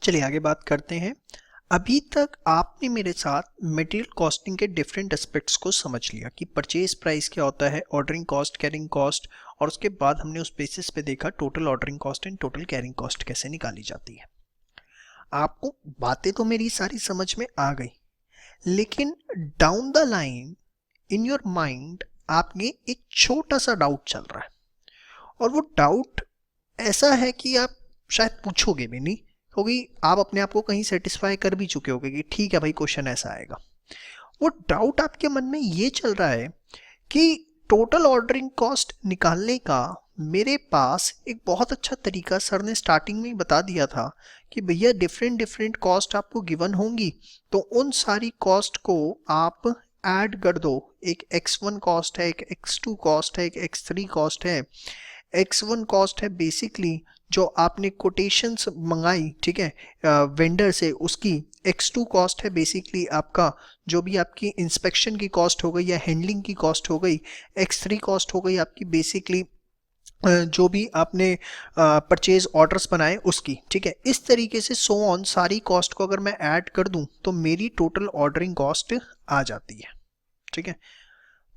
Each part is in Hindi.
चलिए आगे बात करते हैं। अभी तक आपने मेरे साथ मटेरियल कॉस्टिंग के डिफरेंट एस्पेक्ट्स को समझ लिया कि परचेज प्राइस क्या होता है, ऑर्डरिंग कॉस्ट, कैरिंग कॉस्ट, और उसके बाद हमने उस बेसिस पे देखा total ordering cost and total carrying cost कैसे निकाली जाती है। आपको बातें तो मेरी सारी समझ में आ गई, लेकिन down the line in your mind आपने एक छोटा सा डाउट चल रहा है, और वो डाउट ऐसा है कि आप शायद पूछोगे भी नहीं, क्योंकि आप अपने आप को कहीं सेटिस्फाई कर भी चुके होगे कि ठीक है भाई, क्वेश्चन ऐसा आएगा। वो डाउट आपके मन में ये चल रहा है कि टोटल ऑर्डरिंग कॉस्ट निकालने का मेरे पास एक बहुत अच्छा तरीका सर ने स्टार्टिंग में ही बता दिया था कि भैया डिफरेंट डिफरेंट कॉस्ट आपको गिवन होंगी, तो उन सारी कॉस्ट को आप ऐड कर दो। एक x1 कॉस्ट है, एक x2 कॉस्ट है, एक x3 कॉस्ट है। x1 कॉस्ट है बेसिकली जो आपने कोटेशंस मंगाई, ठीक है, वेंडर से, उसकी। x2 कॉस्ट है बेसिकली आपका जो भी आपकी इंस्पेक्शन की कॉस्ट हो गई या हैंडलिंग की कॉस्ट हो गई। x3 कॉस्ट हो गई आपकी बेसिकली जो भी आपने परचेज ऑर्डर्स बनाए उसकी, ठीक है। इस तरीके से सो ऑन सारी कॉस्ट को अगर मैं ऐड कर दूं तो मेरी टोटल ऑर्डरिंग कॉस्ट आ जाती है, ठीक है।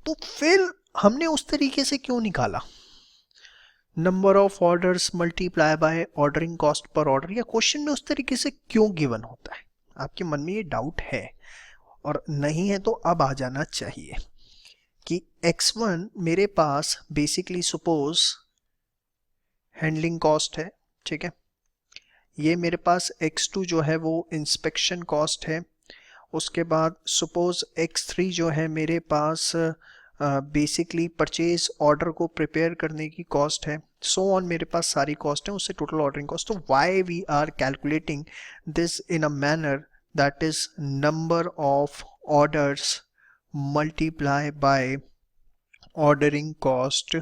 तो फिर हमने उस तरीके से क्यों निकाला? Number of orders multiply by ordering cost पर ऑर्डर, या क्वेश्चन में उस तरीके से क्यों गिवन होता है? आपके मन में ये डाउट है और नहीं है तो अब आ जाना चाहिए कि x1 मेरे पास बेसिकली सपोज हैंडलिंग कॉस्ट है, ठीक है। ये मेरे पास x2 जो है वो इंस्पेक्शन कॉस्ट है। उसके बाद सपोज x3 जो है मेरे पास बेसिकली परचेज ऑर्डर को प्रिपेयर करने की कॉस्ट है। सो ऑन मेरे पास सारी कॉस्ट है, उससे टोटल ऑर्डरिंग कॉस्ट। तो why we are calculating this in a manner that is number of orders multiply by ordering cost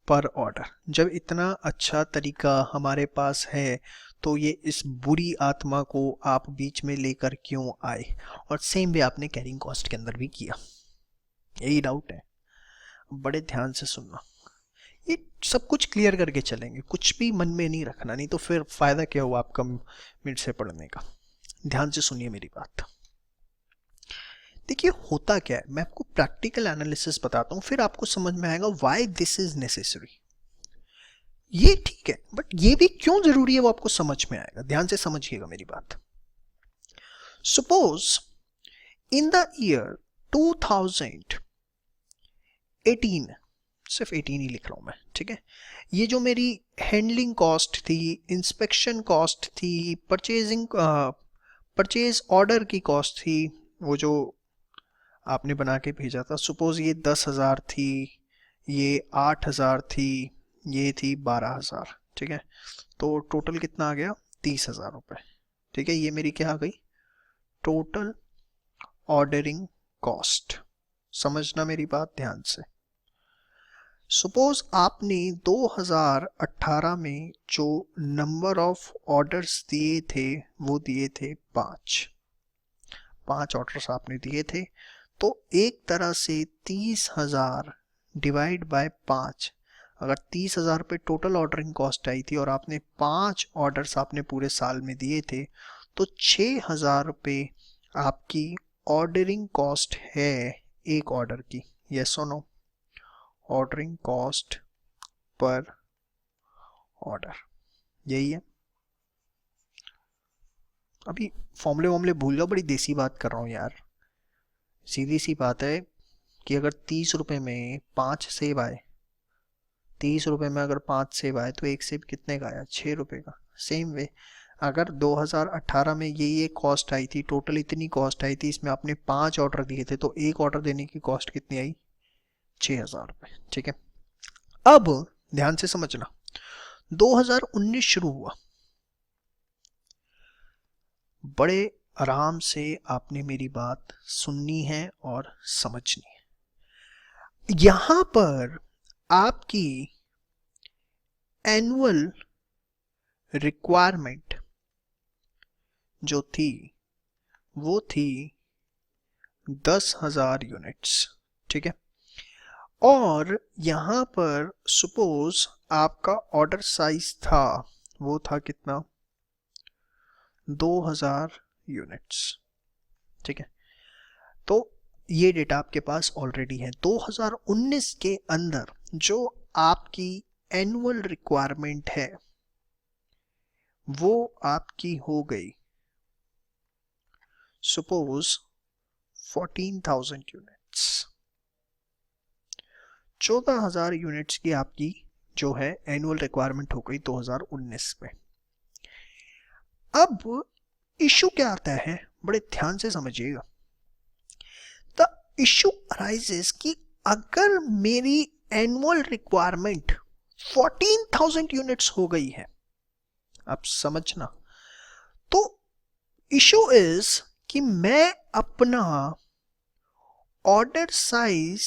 पर ऑर्डर। जब इतना अच्छा तरीका हमारे पास है तो ये इस बुरी आत्मा को आप बीच में लेकर क्यों आए? और सेम वे आपने कैरिंग कॉस्ट के अंदर भी किया। यही डाउट है, बड़े ध्यान से सुनना। ये सब कुछ क्लियर करके चलेंगे, कुछ भी मन में नहीं रखना, नहीं तो फिर फायदा क्या हुआ आपका मिनट से पढ़ने का। ध्यान से सुनिए मेरी बात। देखिए होता क्या है, मैं आपको प्रैक्टिकल एनालिसिस बताता हूँ, फिर आपको समझ में आएगा व्हाई दिस इज नेसेसरी। ये ठीक है, बट ये भी क्यों जरूरी है वो आपको समझ में आएगा। ध्यान से समझिएगा मेरी बात। सपोज इन द ईयर 2018, सिर्फ 18 ही लिख रहा हूं मैं, ठीक है। ये जो मेरी हैंडलिंग कॉस्ट थी, इंस्पेक्शन कॉस्ट थी, परचेज ऑर्डर की कॉस्ट थी, वो जो आपने बना के भेजा था, सपोज ये 10,000 थी, ये 8,000 थी, ये थी 12,000, ठीक है। तो टोटल कितना आ गया? 30,000 रुपये, ठीक है। ये मेरी क्या आ गई? Total ordering cost. समझना मेरी बात ध्यान से। सपोज आपने 2018 में जो नंबर ऑफ ऑर्डर्स दिए थे वो दिए थे 5 ऑर्डर्स आपने दिए थे। तो एक तरह से 30,000 डिवाइड बाय 5, अगर 30,000 पे टोटल ऑर्डरिंग कॉस्ट आई थी और आपने 5 ऑर्डर्स आपने पूरे साल में दिए थे, तो 6,000 रुपये आपकी ऑर्डरिंग कॉस्ट है एक ऑर्डर की। यस और नो? ऑर्डरिंग कॉस्ट पर ऑर्डर, यही है। अभी फॉर्मूले भूल जाओ, बड़ी देसी बात कर रहा हूँ यार। सीधी सी बात है कि अगर 30 रुपये में 5 सेब आए, 30 रुपये में अगर 5 सेब आए तो एक सेब कितने का आया? 6 रुपये का। सेम वे अगर 2018 में ये कॉस्ट आई थी, टोटल इतनी कॉस्ट आई थी, इसमें आपने 5 ऑर्डर दिए थे, तो एक ऑर्डर देने की कॉस्ट कितनी आई? 6,000 रुपये, ठीक है। अब ध्यान से समझना, 2019 शुरू हुआ, बड़े आराम से आपने मेरी बात सुननी है और समझनी है। यहां पर आपकी एनुअल रिक्वायरमेंट जो थी वो थी 10,000 यूनिट्स, ठीक है। और यहां पर सपोज आपका ऑर्डर साइज था, वो था कितना? 2000 यूनिट्स। ठीक है, तो ये डेटा आपके पास ऑलरेडी है। 2019 के अंदर जो आपकी एनुअल रिक्वायरमेंट है वो आपकी हो गई सपोज 14,000 यूनिट्स। 14,000 यूनिट्स की आपकी जो है एनुअल रिक्वायरमेंट हो गई 2019 में। अब इशू क्या आता है, बड़े ध्यान से समझिएगा। द इशू अराइजेस कि अगर मेरी एनुअल रिक्वायरमेंट 14,000 यूनिट्स हो गई है, अब समझना, तो इशू इज कि मैं अपना ऑर्डर साइज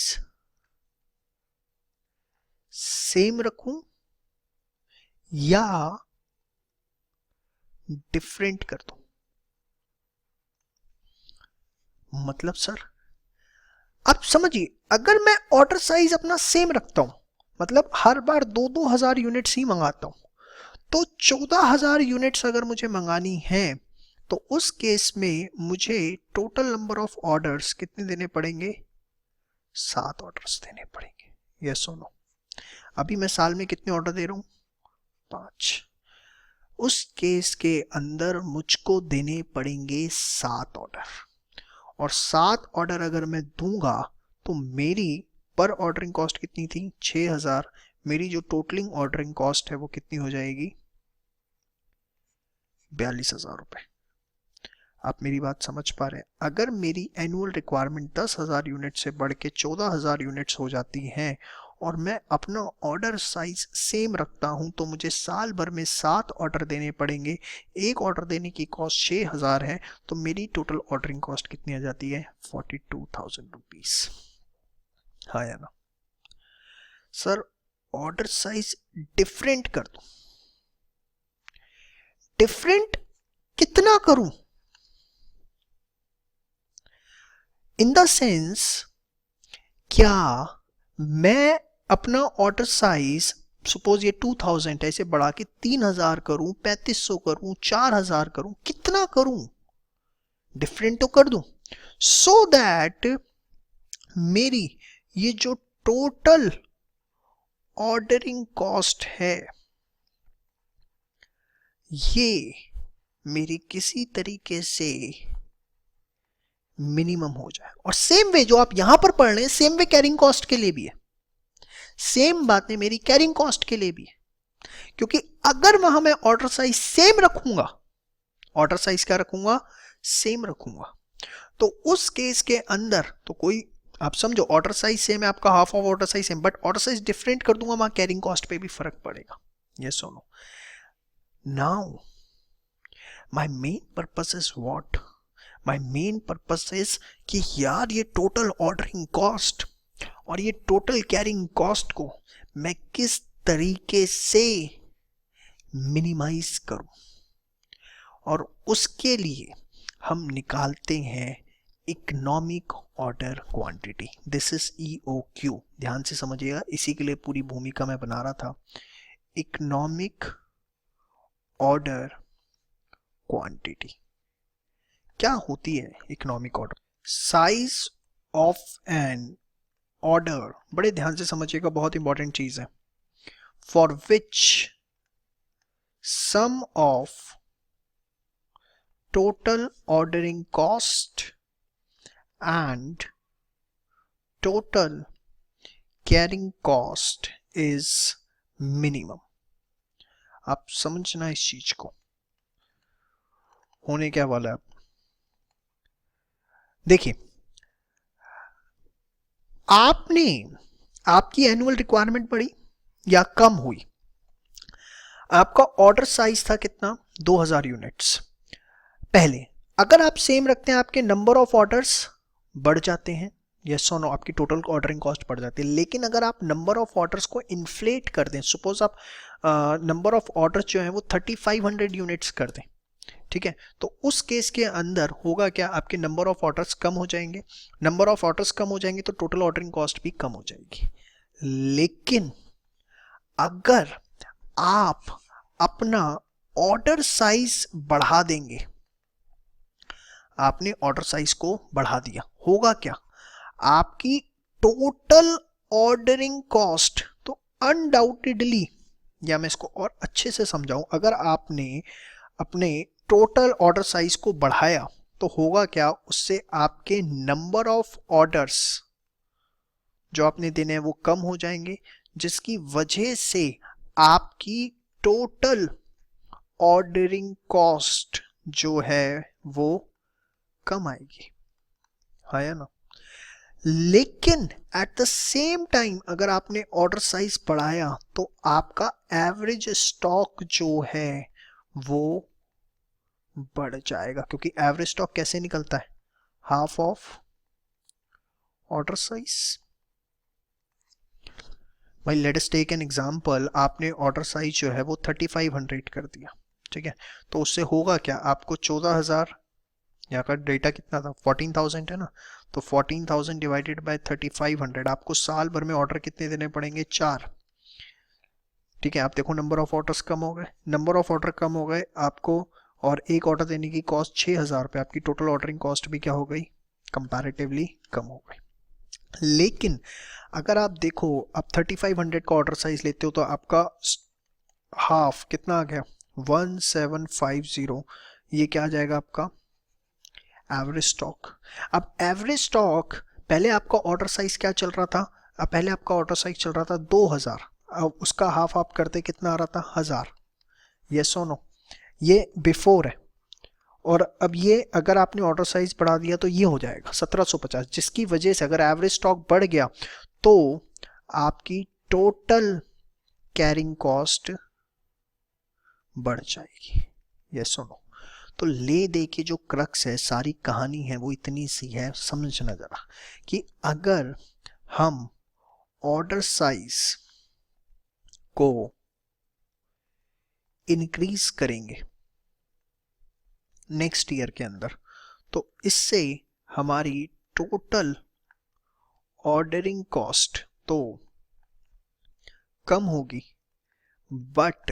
सेम रखूं या डिफरेंट कर दूं। मतलब सर, आप समझिए, अगर मैं ऑर्डर साइज अपना सेम रखता हूं, मतलब हर बार 2-2 हजार यूनिट्स ही मंगाता हूं, तो 14,000 यूनिट्स अगर मुझे मंगानी है तो उस केस में मुझे टोटल नंबर ऑफ ऑर्डर्स कितने देने पड़ेंगे? 7 ऑर्डर्स देने पड़ेंगे। यस और नो? अभी मैं साल में कितने ऑर्डर दे रहा हूं? 5। उस केस के अंदर मुझको देने पड़ेंगे 7 ऑर्डर, और 7 ऑर्डर अगर मैं दूंगा तो मेरी पर ऑर्डरिंग कॉस्ट कितनी थी? 6,000। मेरी जो टोटलिंग ऑर्डरिंग कॉस्ट है वो कितनी हो जाएगी? 42,000 रुपए। आप मेरी बात समझ पा रहे हैं? अगर मेरी एनुअल रिक्वायरमेंट 10,000 यूनिट से बढ़ के 14,000 यूनिट्स हो जाती हैं और मैं अपना ऑर्डर साइज सेम रखता हूं, तो मुझे साल भर में 7 ऑर्डर देने पड़ेंगे। एक ऑर्डर देने की कॉस्ट 6,000 है, तो मेरी टोटल ऑर्डरिंग कॉस्ट कितनी आ जाती है? 42,000 रुपीज। हाँ या ना? सर, ऑर्डर साइज डिफरेंट कर दो। डिफरेंट कितना करूं? इन द सेंस, क्या मैं अपना ऑर्डर साइज सपोज ये 2000 है, इसे बढ़ा के 3000 करूं, 3500 करूं, 4000 करूं, कितना करूं? डिफरेंट तो कर दूं, सो दैट मेरी ये जो टोटल ऑर्डरिंग कॉस्ट है ये मेरी किसी तरीके से मिनिमम हो जाए। और सेम वे जो आप यहां पर पढ़ रहे हैं, सेम वे कैरिंग कॉस्ट के लिए भी है। सेम बातें मेरी कैरिंग कॉस्ट के लिए भी है, क्योंकि अगर वहां मैं ऑर्डर साइज सेम रखूंगा, ऑर्डर साइज क्या रखूंगा? सेम रखूंगा, तो उस केस के अंदर तो कोई, आप समझो, ऑर्डर साइज सेम है, आपका half of order size same, but order size different कर दूंगा, वहां कैरिंग कॉस्ट पे भी फर्क पड़ेगा। यस और no? Now my main purpose is what? My main purpose is कि यार ये टोटल ऑर्डरिंग कॉस्ट और ये टोटल कैरिंग कॉस्ट को मैं किस तरीके से मिनिमाइज करूं, और उसके लिए हम निकालते हैं economic order quantity. This is EOQ। ध्यान से समझिएगा, इसी के लिए पूरी भूमिका मैं बना रहा था। इकोनॉमिक ऑर्डर क्वांटिटी क्या होती है? Economic order, size of an order, बड़े ध्यान से समझिएगा, बहुत इंपॉर्टेंट चीज है, for which sum of total ordering cost and total carrying cost is minimum. आप समझना इस चीज को, होने क्या वाला है। देखिए, आपकी एनुअल रिक्वायरमेंट बढ़ी या कम हुई? आपका ऑर्डर साइज था कितना? 2000 यूनिट्स। पहले अगर आप सेम रखते हैं, आपके नंबर ऑफ ऑर्डर्स बढ़ जाते हैं, यस और नो? आपकी टोटल ऑर्डरिंग कॉस्ट बढ़ जाती है। लेकिन अगर आप नंबर ऑफ ऑर्डर्स को इन्फ्लेट कर दें, सपोज आप नंबर ऑफ ऑर्डर्स जो है वो 3500 यूनिट्स कर दें, ठीक है, तो उस केस के अंदर होगा क्या? आपके नंबर ऑफ ऑर्डर्स कम हो जाएंगे। नंबर ऑफ ऑर्डर्स कम हो जाएंगे तो टोटल ऑर्डरिंग कॉस्ट भी कम हो जाएगी। लेकिन अगर आप अपना ऑर्डर साइज बढ़ा देंगे, आपने ऑर्डर साइज को बढ़ा दिया, होगा क्या, आपकी टोटल ऑर्डरिंग कॉस्ट, तो अनडाउटेडली, या मैं इसको और अच्छे से समझाऊं, अगर आपने अपने टोटल ऑर्डर साइज को बढ़ाया तो होगा क्या, उससे आपके नंबर ऑफ ऑर्डर्स जो आपने देने हैं वो कम हो जाएंगे, जिसकी वजह से आपकी टोटल ऑर्डरिंग कॉस्ट जो है वो कम आएगी, हाँ या ना। लेकिन एट द सेम टाइम अगर आपने ऑर्डर साइज बढ़ाया तो आपका एवरेज स्टॉक जो है वो बढ़ जाएगा, क्योंकि एवरेज स्टॉक कैसे निकलता है, हाफ ऑफ ऑर्डर साइज। भाई let us take an example, आपने ऑर्डर साइज जो है वो 3500 कर दिया, ठीक है, तो उससे होगा क्या, आपको 14000, यहाँ का डेटा कितना था 14000 है ना, तो 14000 डिवाइडेड बाय 3500, आपको साल भर में ऑर्डर कितने देने पड़ेंगे, 4, ठीक है। आप देखो नंबर ऑफ ऑर्डर्स कम हो गए, नंबर ऑफ ऑर्डर कम हो गए आपको, और एक ऑर्डर देने की कॉस्ट 6000 रुपये, आपकी टोटल ऑर्डरिंग कॉस्ट भी क्या हो गई, कंपैरेटिवली कम हो गई। लेकिन अगर आप देखो आप 3500 का ऑर्डर साइज लेते हो तो आपका हाफ कितना आ गया, 1750, ये क्या आ जाएगा आपका एवरेज स्टॉक। अब एवरेज स्टॉक, पहले आपका ऑर्डर साइज क्या चल रहा था, अब पहले आपका ऑर्डर साइज चल रहा था 2000, अब उसका हाफ आप करते कितना आ रहा था, 1000, यस और नो, ये बिफोर है। और अब ये अगर आपने ऑर्डर साइज बढ़ा दिया तो ये हो जाएगा 1750, जिसकी वजह से अगर एवरेज स्टॉक बढ़ गया तो आपकी टोटल कैरिंग कॉस्ट बढ़ जाएगी, यस और नो। तो ले दे के जो क्रक्स है, सारी कहानी है वो इतनी सी है, समझना जरा, कि अगर हम ऑर्डर साइज को इंक्रीज करेंगे नेक्स्ट ईयर के अंदर तो इससे हमारी टोटल ऑर्डरिंग कॉस्ट तो कम होगी, बट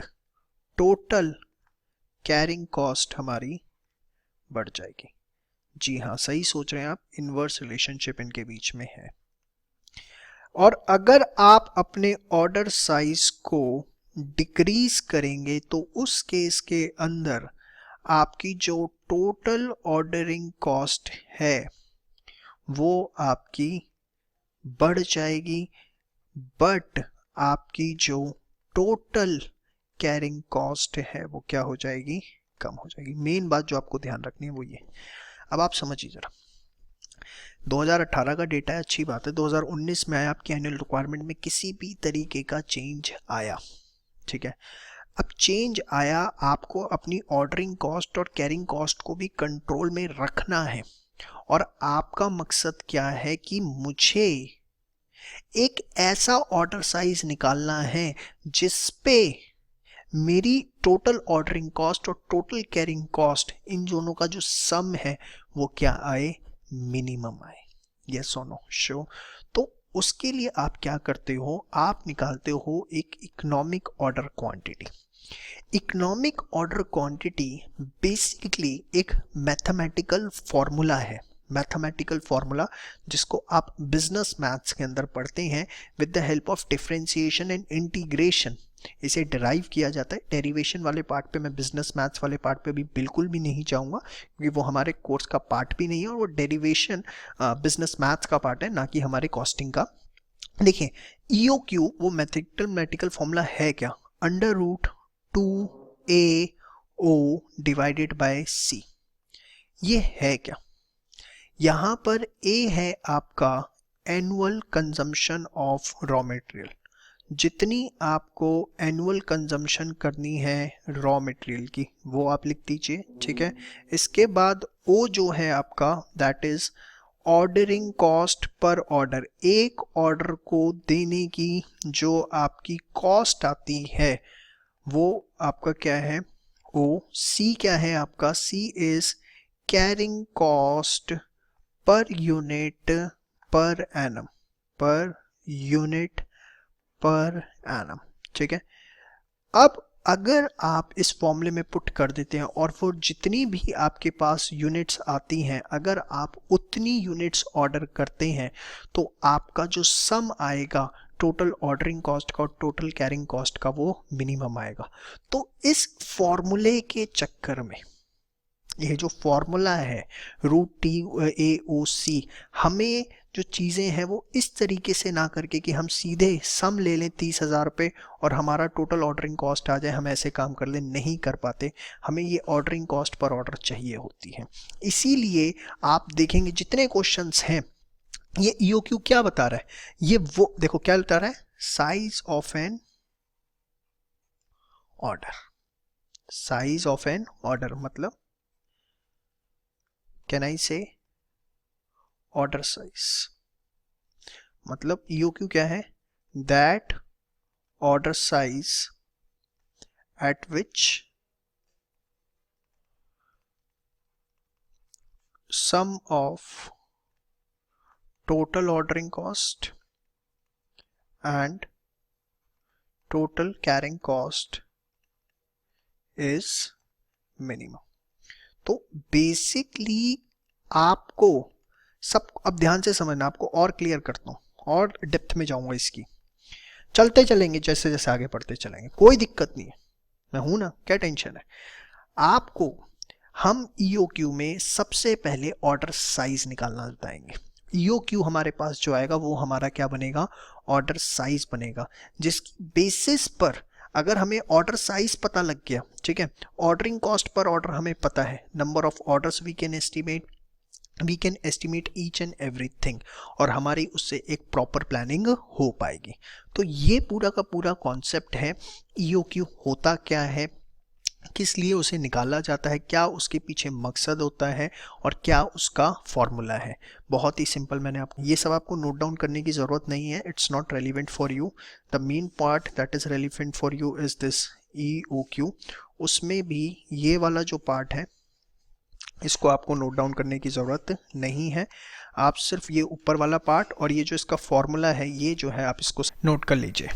टोटल कैरिंग कॉस्ट हमारी बढ़ जाएगी। जी हाँ, सही सोच रहे हैं आप, इनवर्स रिलेशनशिप इनके बीच में है। और अगर आप अपने ऑर्डर साइज को डिक्रीज करेंगे तो उस केस के अंदर आपकी जो टोटल ऑर्डरिंग कॉस्ट है वो आपकी बढ़ जाएगी, बट आपकी जो टोटल कैरिंग कॉस्ट है वो क्या हो जाएगी, कम हो जाएगी। मेन बात जो आपको ध्यान रखनी है वो ये। अब आप समझिए जरा, 2018 का डेटा है, अच्छी बात है, 2019 में आया, आपकी एनुअल रिक्वायरमेंट में किसी भी तरीके का चेंज आया, ठीक है। अब चेंज आया, आपको अपनी ऑर्डरिंग कॉस्ट और कैरिंग कॉस्ट को भी कंट्रोल में रखना है, और आपका मकसद क्या है कि मुझे एक ऐसा ऑर्डर साइज निकालना है जिस पे मेरी टोटल ऑर्डरिंग कॉस्ट और टोटल कैरिंग कॉस्ट, इन दोनों का जो सम है वो क्या आए, मिनिमम आए, यस और नो, शो। तो उसके लिए आप क्या करते हो, आप निकालते हो एक economic order quantity. Economic order quantity basically एक मैथमेटिकल फॉर्मूला है, मैथमेटिकल फॉर्मूला जिसको आप बिजनेस मैथ्स के अंदर पढ़ते हैं with the help of differentiation and integration, इसे डिराइव किया जाता है। डेरिवेशन वाले पार्ट पे, मैं बिजनेस मैथ्स वाले पार्ट पे भी बिल्कुल भी नहीं जाऊंगा क्योंकि वो हमारे कोर्स का पार्ट भी नहीं है, और वो डेरिवेशन बिजनेस मैथ्स का पार्ट है, ना कि हमारे कॉस्टिंग का। देखिए EOQ वो मैथमेटिकल फॉर्मूला है क्या, under root 2AO divided by C, ये है क्या। यहाँ पर A है आपका annual consumption of raw material, जितनी आपको एनुअल कंजम्पशन करनी है रॉ मटेरियल की वो आप लिख दीजिए, ठीक है। इसके बाद O जो है आपका, दैट इज ऑर्डरिंग कॉस्ट पर ऑर्डर, एक ऑर्डर को देने की जो आपकी कॉस्ट आती है वो आपका क्या है, O। C क्या है आपका, C is carrying cost per unit per annum, per unit per annum, ठीक है। अब अगर आप इस फॉर्मूले में पुट कर देते हैं और वो जितनी भी आपके पास यूनिट्स आती हैं, अगर आप उतनी यूनिट्स ऑर्डर करते हैं तो आपका जो सम आएगा टोटल ऑर्डरिंग कॉस्ट का और टोटल कैरिंग कॉस्ट का वो मिनिमम आएगा। तो इस फॉर्मूले के चक्कर में ये जो फॉर्मूला है √TAOC, हमें जो चीज़ें हैं वो इस तरीके से ना करके कि हम सीधे सम ले लें 30,000 रुपये और हमारा टोटल ऑर्डरिंग कॉस्ट आ जाए, हम ऐसे काम कर लें, नहीं कर पाते। हमें ये ऑर्डरिंग कॉस्ट पर ऑर्डर चाहिए होती है। इसीलिए आप देखेंगे जितने क्वेश्चंस हैं, ये EOQ क्या बता रहा है, ये वो देखो क्या बता रहा है, size of an order. Size of an order मतलब can I say order size, मतलब EOQ क्या है, that order size at which sum of total ordering cost and total carrying cost is minimum. तो बेसिकली आपको सब, अब ध्यान से समझना, आपको और क्लियर करता हूं और डेप्थ में जाऊंगा इसकी, चलते चलेंगे जैसे जैसे आगे बढ़ते चलेंगे, कोई दिक्कत नहीं है, मैं हूं ना, क्या टेंशन है आपको। हम EOQ में सबसे पहले ऑर्डर साइज निकालना बताएंगे। EOQ हमारे पास जो आएगा वो हमारा क्या बनेगा, ऑर्डर साइज बनेगा, जिसकी बेसिस पर अगर हमें ऑर्डर साइज पता लग गया, ठीक है, ऑर्डरिंग कॉस्ट पर ऑर्डर हमें पता है, number of orders we can estimate each and everything, और हमारी उससे एक प्रॉपर प्लानिंग हो पाएगी। तो ये पूरा का पूरा कॉन्सेप्ट है। EOQ होता क्या है, किस लिए उसे निकाला जाता है, क्या उसके पीछे मकसद होता है और क्या उसका फॉर्मूला है, बहुत ही सिंपल। मैंने आपको ये सब आपको नोट डाउन करने की ज़रूरत नहीं है, it's not relevant for you. The main part that is relevant for you is this EOQ। उसमें भी ये वाला जो पार्ट है इसको आपको नोट डाउन करने की ज़रूरत नहीं है, आप सिर्फ ये ऊपर वाला पार्ट और ये जो इसका फॉर्मूला है ये जो है आप इसको नोट कर लीजिए।